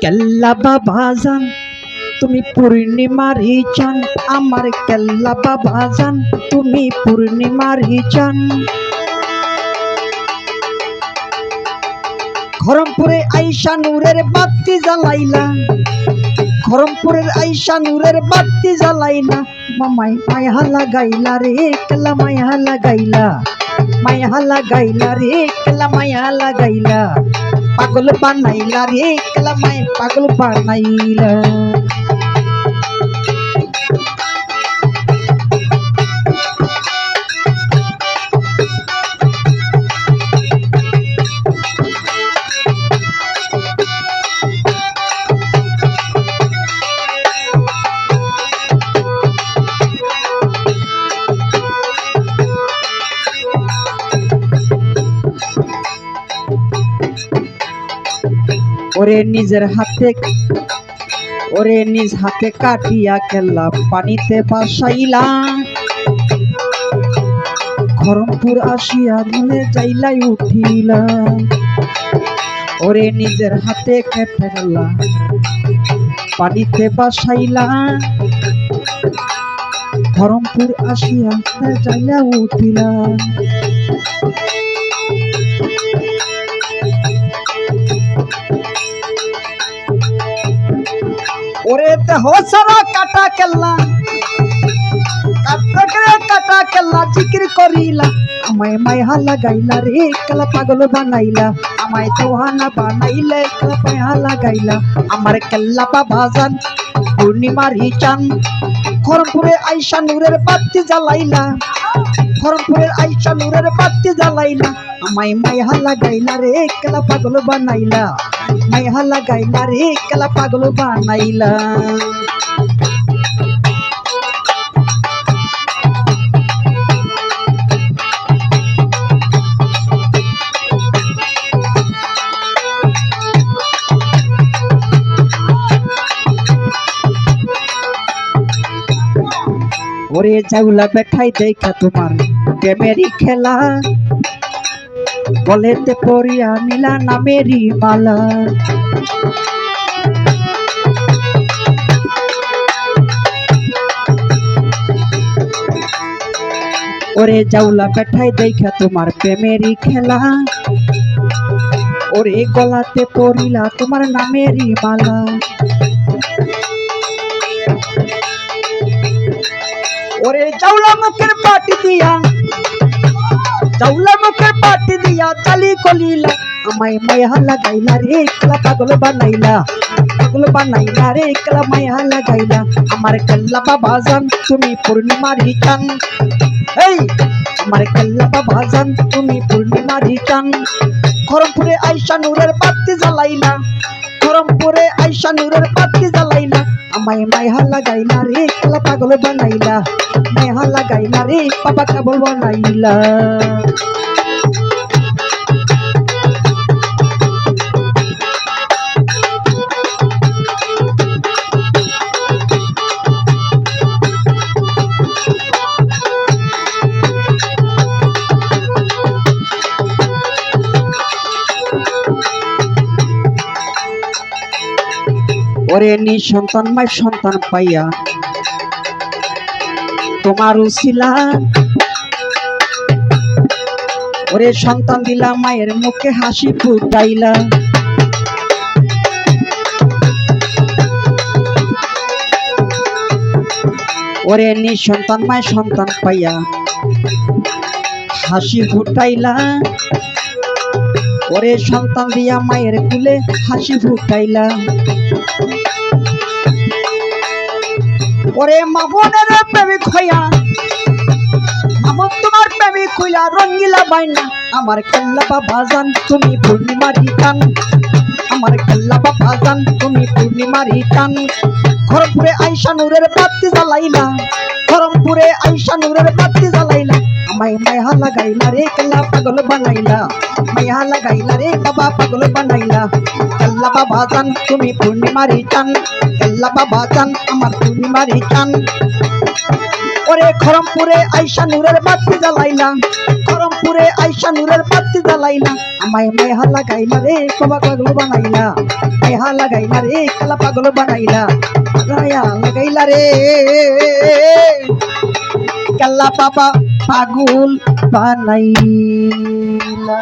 কেল্লা বাবা জান তুমি পূর্ণিমারি চান, আমার কেল্লা বাবা জান তুমি পূর্ণিমারি চান। খরমপুরে আইসা নূরের বাতি জ্বালাইলা, খরমপুরের আইসা নূরের বাতি জ্বালাইলা, মামাই মায়া লাগাইলা রে কেল্লা মায়া লাগাইলা, মায়া লাগাইলা রে কেল্লা মায়া লাগাইলা, পাগল বানাইলা রে কেল্লা মাই পাগল বানাইলা। ওরে নিজের হাতে, ওরে নিজ হাতে কাটিয়া কেল্লা পানিতে ভাসাইলাম, খরমপুর আসিয়া মনে যাইলাই উঠিলাম। ওরে নিজের হাতে কেল্লা পানিতে ভাসাইলাম, খরমপুর আসিয়া যাইলা উঠিলাম। ওরে দেহ সারা কাটা কেল্লা, কাটা কেল্লা জিকির করিলা, আমায় মায়া লাগাইলা রে কেল্লা পাগল বানাইলা, আমায় তোহানা বানাইলে কেল্লা মায়া লাগাইলা, আমার কেল্লা বাবা জান পূর্ণিমারি চান। খরমপুরে আইসা নূরের বাতি জ্বালাইলা, খরমপুরের আইসা নূরের বাতি জ্বালাইলা, আমায় মায়া লাগাইলা রে কেল্লা পাগল বানাইলা, মায়া লাগাইলা রে কেল্লা পাগল বানাইলা। ওরে জাউলা বেঠাই দেখা তোমার প্রেমেরই খেলা, বলেতে পড়িয়া নিলা নামেরই মালা। ওরে জাউলা বেঠাই দেখা তোমার প্রেমেরই খেলা, ওরে গলাতে পড়িলা তোমার নামেরই মালা। ওরে জাউলা মুখের পাটি দিয়া, জাউলা মুখের পাটি দিয়া চালি কলিলা, আমায় মায়া লাগাইলা রে কেল্লা পাগল বানাইলা, পাগল বানাইলা রে কেল্লা মায়া লাগাইলা, আমার কেল্লা বাবা জান তুমি পূর্ণিমারি চান। এই আমার কেল্লা বাবা জান তুমি পূর্ণিমারি চান। খরমপুরে আইসা নূরের বাতি জ্বালাইলা, খরমপুরে আইসা নূরের বাতি জ্বালাইলা, আমায় মায়া লাগাইলা রে কেল্লা পাগল বানাইলা, মায়া লাগাইলা রে বাবা পাগল বানাইলা। ওরে নিঃসন্তান মাই সন্তান পাইয়া তোমার উছিলা, ওরে সন্তান দিলা মায়ের মুখে হাসি ফুটাইলা। ওরে নিঃসন্তান মাই সন্তান পাইয়া হাসি ফুটাইলা, ওরে সন্তান দিয়া মায়ের কুলে হাসি ফুটাইলা। ওরে মামনের প্রেমিক হইয়া, মামন তোমার প্রেমিক হইয়া রঙ্গিলা বাইনা, আমার কেল্লা বাবা জান তুমি পূর্ণিমারি চান, আমার কেল্লা বাবা জান তুমি পূর্ণিমারি চান। খরমপুরে আইসা নূরের বাতি জ্বালাইলা, খরমপুরে আইসা নূরের বাতি জ্বালাইলা, আমায় মায়া লাগাইলা রে কেল্লা পাগল বানাইলা, মায়া লাগাইলা রে বাবা পাগল বানাইলা। কেল্লা বাবা জান তুমি পূর্ণিমারি চান, কেল্লা বাবা জান আমার পূর্ণিমারি চান। ওরে খরমপুরে আইসা নূরের বাতি জ্বালাইলা, খরমপুরে আইসা নূরের বাতি জ্বালাইলা, আমায় মেহা লাগাইলা রে কবা পাগল বানাইলা, মেহা লাগাইলা রে কালা পাগল বানাইলা, গায়া লাগাইলা রে কালা বাবা পাগল বানাইলা।